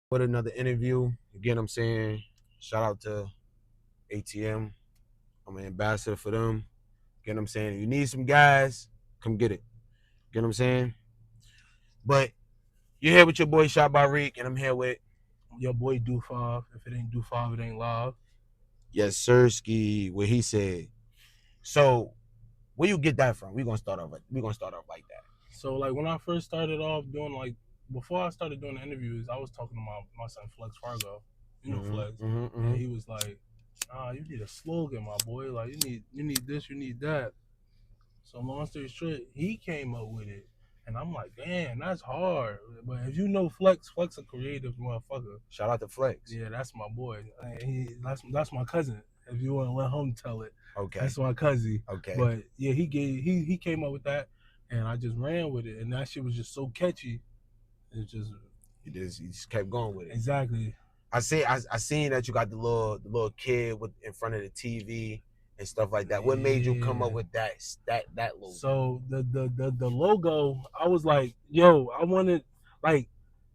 with another interview. Again, I'm saying shout out to ATM. I'm an ambassador for them. Again, I'm saying if you need some guys, come get it. Get what I'm saying? But you're here with your boy Shot by Reek, and I'm here with your boy Do Five. If it ain't Do Five, it ain't live. Yes Sirski, what he said. So where you get that from? We're gonna start off like that. So like when I first started off doing before I started doing the interviews, I was talking to my son Flex Fargo. You know Flex. And he was like, you need a slogan, my boy. Like you need this, you need that. So long story short, he came up with it. And I'm like, damn, that's hard. But if you know Flex a creative motherfucker. Shout out to Flex. Yeah, that's my boy. That's my cousin. If you want to let him tell it. Okay. That's my cousin. Okay. But yeah, he came up with that, and I just ran with it, and that shit was just so catchy. It just you just kept going with it. Exactly. I seen that you got the little kid in front of the TV and stuff like that. What made you come up with that logo? So the logo, I was like, yo, I wanted, like,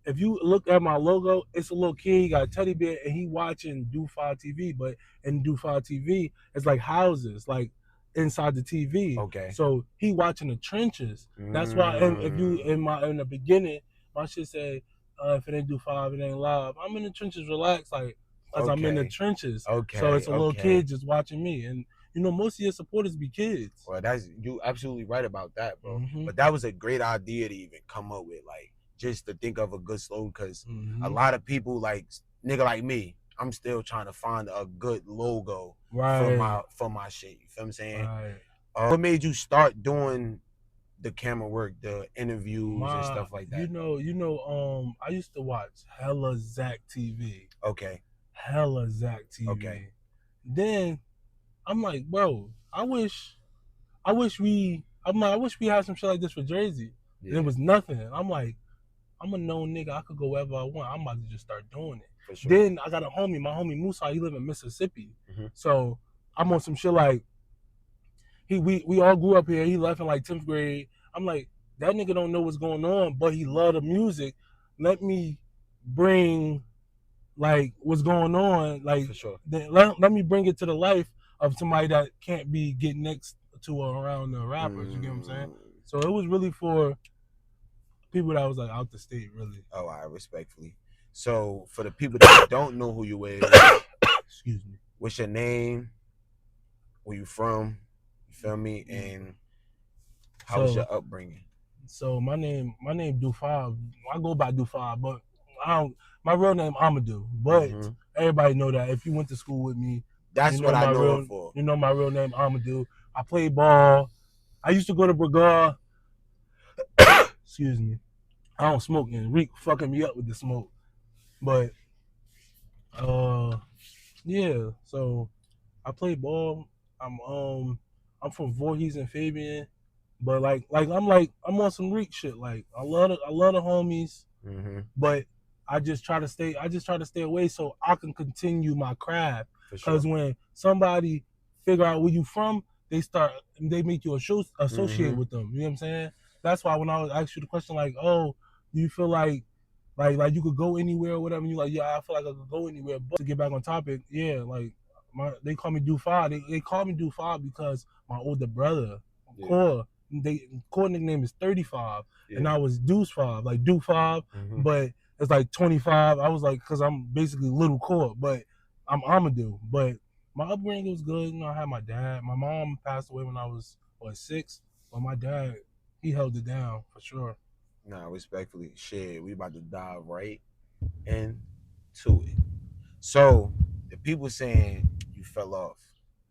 if you look at my logo, it's a little kid, he got a teddy bear, and he watching Do 5 TV, but in Do 5 TV, it's like houses, like inside the TV. Okay. So he watching the trenches. That's why, if you in the beginning, my shit say, if it ain't Do 5, it ain't live. I'm in the trenches, relax, like, because I'm in the trenches. Okay. So it's a little kid just watching me, and you know, most of your supporters be kids. Well, you absolutely right about that, bro. Mm-hmm. But that was a great idea to even come up with, like, just to think of a good slogan, because a lot of people, like nigga like me, I'm still trying to find a good logo for my shit. You feel what I'm saying? Right. What made you start doing the camera work, the interviews and stuff like that? I used to watch hella Zach TV. Okay. Hella Zach TV. Okay. Then I'm like, bro, I wish we had some shit like this for Jersey. Yeah. There was nothing. I'm like, I'm a known nigga. I could go wherever I want. I'm about to just start doing it. For sure. Then I got my homie Musa. He live in Mississippi. Mm-hmm. So I'm on some shit like, we all grew up here. He left in like 10th grade. I'm like, that nigga don't know what's going on, but he love the music. Let me bring like what's going on. Like, for sure. Let me bring it to the life of somebody that can't be getting next to or around the rappers. You get what I'm saying? So it was really for people that was like out the state, really. Oh, I respectfully. So for the people that don't know who you is, excuse me. What's your name? Where you from? You feel me? And how was your upbringing? So my name Do Five. I go by Do Five, but my real name Amadou. But everybody know that if you went to school with me, that's what I know it for. You know my real name Amadou. I played ball. I used to go to Brigard. Excuse me. I don't smoke, and Reek fucking me up with the smoke. But yeah. So I played ball. I'm from Voorhees and Fabian, but like I'm on some Reek shit. Like I love the homies, but I just try to stay away so I can continue my craft. Because when somebody figure out where you from, they make you associate with them. You know what I'm saying? That's why when I was asked you the question, like, oh, do you feel like you could go anywhere or whatever? And you're like, yeah, I feel like I could go anywhere. But to get back on topic, yeah, like they call me Do Five. They call me Do Five because my older brother, Core nickname is 35, and I was Deuce 5, like Do 5, but it's like 25. I was like, because I'm basically little Core, but I'm Amadou. But my upbringing was good. You know, I had my dad. My mom passed away when I was 6, but my dad, he held it down for sure. Nah, respectfully, shit, we about to dive right into it. So the people saying you fell off.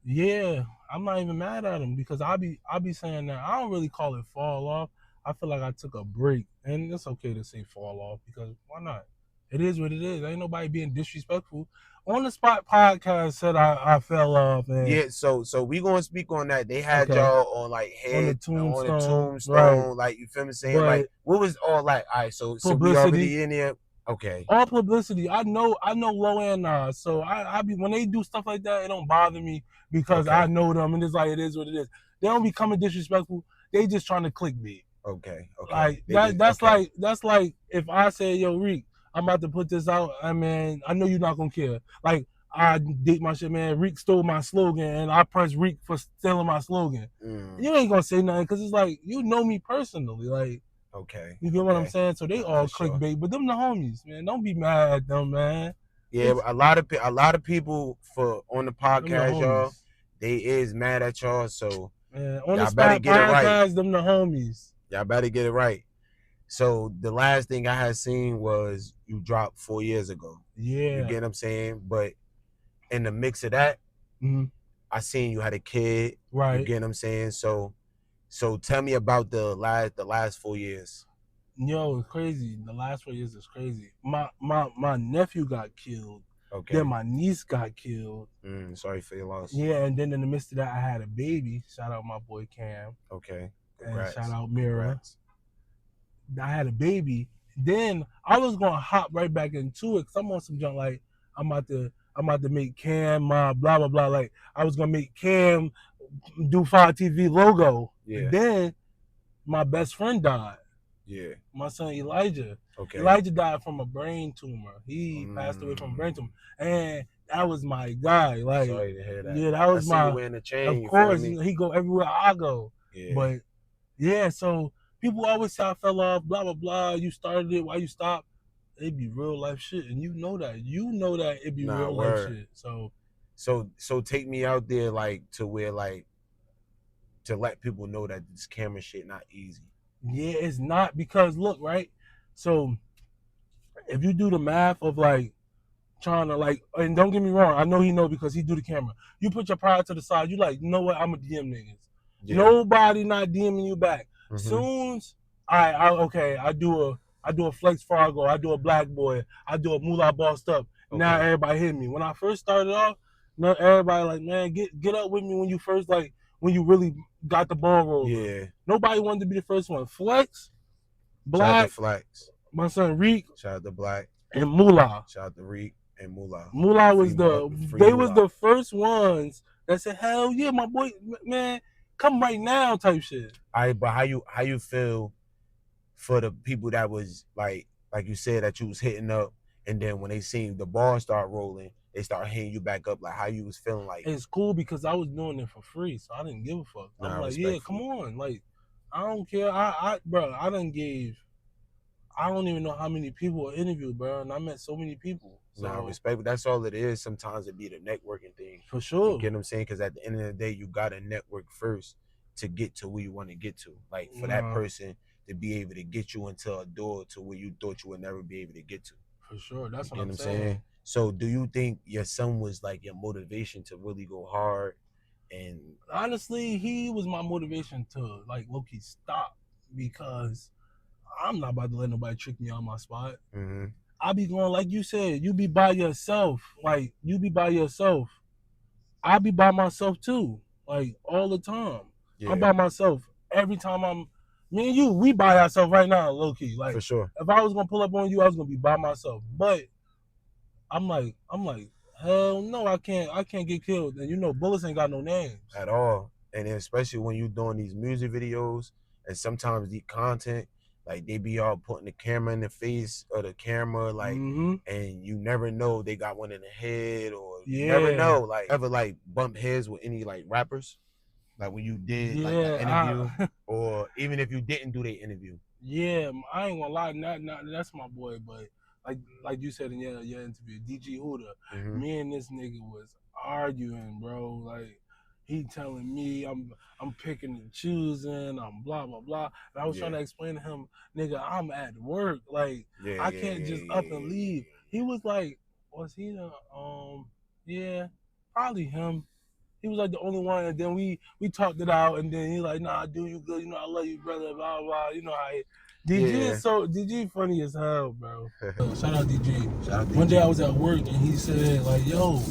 Yeah, I'm not even mad at them because I be saying that. I don't really call it fall off. I feel like I took a break, and it's okay to say fall off because why not? It is what it is. Ain't nobody being disrespectful. On the Spot podcast said I fell off. And yeah, so we gonna speak on that. They had y'all on like head on the tombstone, right. Like you feel me saying? But like what was all like? All right, so we already in there. Okay. All publicity. I know low and Nas. So I be when they do stuff like that, it don't bother me because I know them and it's like it is what it is. They don't be coming disrespectful. They just trying to clickbait. Okay. Like that's like if I say, yo, Reek, I'm about to put this out. I mean, I know you're not gonna care. Like, I date my shit, man. Reek stole my slogan, and I press Reek for stealing my slogan. You ain't gonna say nothing because it's like you know me personally. Like, Okay. you get what I'm saying? So they all For sure. clickbait, but them the homies, man. Don't be mad at them, man. Yeah, a lot of people for on the Them the podcast, y'all, homies. they is mad at y'all. So Man, on the y'all better spot get it right. podcast, them the homies. Y'all better get it right. So the last thing I had seen was you dropped 4 years ago. Yeah. You get what I'm saying? But in the mix of that, I seen you had a kid. Right. You get what I'm saying? So tell me about the last 4 years. Yo, it's crazy. The last 4 years is crazy. My nephew got killed. Okay. Then my niece got killed. Sorry for your loss. Yeah, and then in the midst of that, I had a baby. Shout out my boy Cam. Okay. Congrats. And shout out Mira. I had a baby. Then I was gonna hop right back into it because I'm on some junk like I'm about to make Cam blah blah blah. Like I was gonna make Cam do 5 TV logo. Yeah. And then my best friend died. Yeah. My son Elijah. Okay. Elijah died from a brain tumor. He passed away from a brain tumor. And that was my guy. Like, sorry to hear that. Yeah, that was my. You in the chain, of course, he go everywhere I go. Yeah. But yeah, so people always say I fell off, blah blah blah. You started it, why you stopped? It be real life shit, and you know that. You know that it be real life shit. So take me out there like to where like to let people know that this camera shit not easy. Yeah, it's not because look, right? So if you do the math of like trying to like, and don't get me wrong, I know he know because he do the camera. You put your pride to the side. You like, you know what? I'm a DM niggas. Yeah. Nobody not DMing you back. Soon as I do a Flex Fargo, I do a Black Boy, I do a Moolah Bossed Up. Okay. Now everybody hit me. When I first started off, everybody like, man, get up with me when you first like when you really got the ball rolling. Yeah. Nobody wanted to be the first one. Flex, Black, shout out to Flex. My son Reek. Shout out to Black. And Moolah. Shout out to Reek and Moolah. Moolah was was the first ones that said, hell yeah, my boy, man, come right now type shit. All right, but how you feel for the people that was like you said that you was hitting up and then when they seen the ball start rolling, they start hitting you back up, like how you was feeling like? It's cool because I was doing it for free, so I didn't give a fuck. I'm like, yeah, come on. Like, I don't care. I done gave, I don't even know how many people I interviewed, bro, and I met so many people. So. Nah, respect, but that's all it is. Sometimes it be the networking thing. For sure. You get what I'm saying? Because at the end of the day, you got to network first to get to where you want to get to. Like, for that person to be able to get you into a door to where you thought you would never be able to get to. For sure. That's what I'm saying. So do you think your son was like your motivation to really go hard? And honestly, he was my motivation to like low-key stop because I'm not about to let nobody trick me on my spot. I be going like you said, you be by yourself. Like you be by yourself. I be by myself too. Like all the time. Yeah. I'm by myself. Every time me and you, we by ourselves right now, low-key. Like for sure. If I was gonna pull up on you, I was gonna be by myself. But I'm like, hell no, I can't get killed. And you know, bullets ain't got no names. At all. And especially when you doing these music videos and sometimes the content, like they be all putting the camera in the face of the camera, like, and you never know they got one in the head or you never know. Like, ever like bump heads with any like rappers? Like when you did like an interview or even if you didn't do the interview? Yeah, I ain't gonna lie, not that's my boy, but like you said in your interview, DG Huda, me and this nigga was arguing, bro. Like he telling me I'm picking and choosing, I'm blah blah blah. And I was trying to explain to him, nigga, I'm at work. Like I can't just up and leave. He was like, was he the yeah, probably him. He was like the only one, and then we talked it out, and then he like, nah, dude, you good, you know, I love you, brother, blah blah. You know how DG is so DG funny as hell, bro. Shout out DG. Shout out DG. One day I was at work and he said like, yo,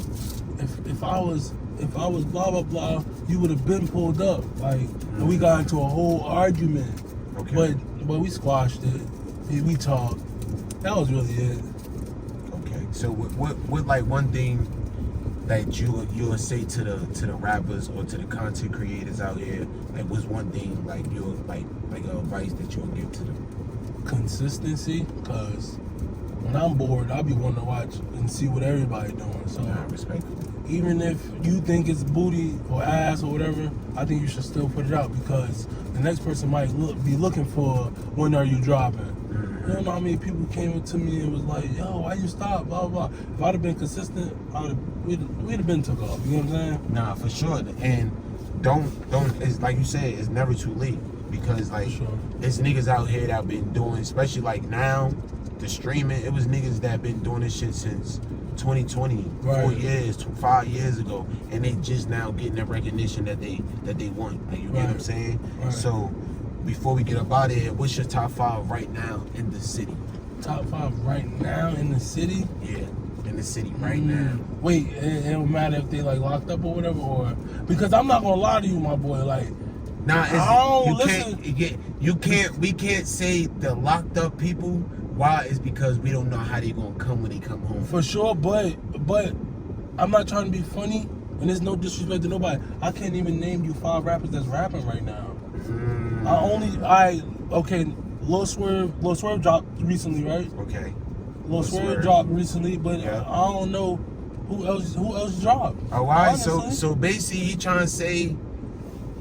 if I was blah blah blah, you would have been pulled up. Like, and we got into a whole argument. Okay. But we squashed it. We talked. That was really it. Okay. So what like one thing that you'll say to the rappers or to the content creators out here, like what's one thing like you'll like advice that you'll give to them? Consistency, cause when I'm bored, I'll be wanting to watch and see what everybody doing. So I respect it. even if you think it's booty or ass or whatever, I think you should still put it out because the next person might be looking for when are you dropping. You don't know how many people came up to me and was like, yo, why you stop? Blah, blah, blah. If I'd have been consistent, we'd have been took off. You know what I'm saying? Nah, for sure. And don't, it's like you said, it's never too late. Because, like, Sure. it's niggas out here that been doing, especially, like, now, the streaming, it was niggas that been doing this shit since 2020, Right. 4 years, 5 years ago. And they just now getting the recognition that they want. Like, you get what I'm Right. saying? Right. So, before we get up out of here, what's your top 5 right now in the city? Top 5 right now in the city? Yeah, in the city right now. Wait, it don't matter if they like locked up or whatever, or because I'm not gonna lie to you, my boy. Like, Nah, listen. we can't say the locked up people. Why? Is because we don't know how they gonna come when they come home. For sure, but I'm not trying to be funny, and there's no disrespect to nobody. I can't even name you 5 rappers that's rapping right now. Okay, Lil Swerve dropped recently, right? Okay. Lil Swerve dropped recently, but Yeah. I don't know who else dropped. Oh, why? Honestly. So basically, he trying to say,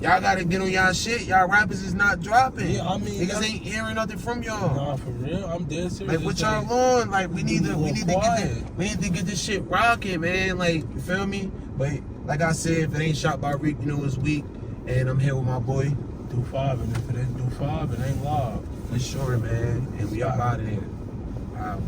y'all gotta get on y'all shit. Y'all rappers is not dropping. Yeah, I mean, niggas ain't hearing nothing from y'all. Nah, for real, I'm dead serious. Like, what It's y'all on? Like, we need to quiet. get this shit rocking, man. Like, you feel me? But like I said, if it ain't shot by Reek, you know it's weak. And I'm here with my boy. Do 5, and if it ain't do 5, it ain't live. For sure, man. And we up out of there. Wow.